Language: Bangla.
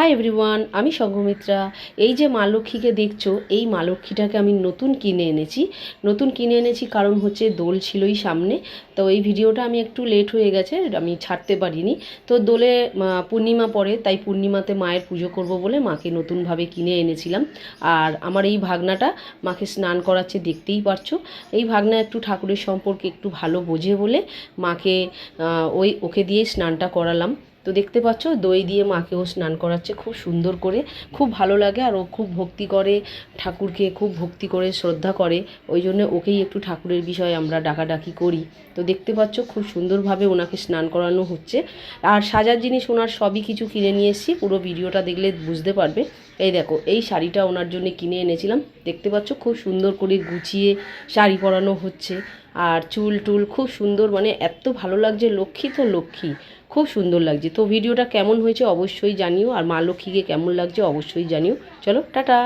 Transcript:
হাই এভরিওয়ান, আমি সংঘমিত্রা। এই যে মা লক্ষ্মীকে দেখছো, এই মা লক্ষ্মীটাকে আমি নতুন কিনে এনেছি কারণ হচ্ছে দোল ছিলই সামনে। তো এই ভিডিওটা আমি একটু লেট হয়ে গেছে, আমি ছাড়তে পারিনি। তো দোলে পূর্ণিমা পড়ে, তাই পূর্ণিমাতে মায়ের পুজো করব বলে মাকে নতুনভাবে কিনে এনেছিলাম। আর আমার এই ভাগনাটা মাকে স্নান করাচ্ছে, দেখতেই পারছো। এই ভাগনা একটু ঠাকুরের সম্পর্কে একটু ভালো বোঝে বলে মাকে ওকে দিয়ে স্নানটা করালাম। তো দেখতে পাচ্ছ দই দিয়ে মাকেও স্নান করাচ্ছে খুব সুন্দর করে, খুব ভালো লাগে। আর ও খুব ভক্তি করে, ঠাকুরকে খুব ভক্তি করে শ্রদ্ধা করে, ওই জন্য ওকেই একটু ঠাকুরের বিষয়ে আমরা ডাকাডাকি করি। তো দেখতে পাচ্ছ খুব সুন্দরভাবে ওনাকে স্নান করানো হচ্ছে। আর সাজার জিনিস ওনার সবই কিছু কিনে নিয়ে এসেছি, পুরো ভিডিওটা দেখলে বুঝতে পারবে। এই দেখো, এই শাড়িটা ওনার জন্য কিনে এনেছিলাম, দেখতে পাচ্ছ খুব সুন্দর করে গুছিয়ে শাড়ি পরানো হচ্ছে। আর চুল টুল খুব সুন্দর, মানে এত ভালো লাগছে, লক্ষ্মী তো লক্ষ্মী, খুব সুন্দর লাগছে। তো ভিডিওটা কেমন হয়েছে অবশ্যই জানিও, আর মা লক্ষ্মীকে কেমন লাগছে অবশ্যই জানিও। চলো টাটা।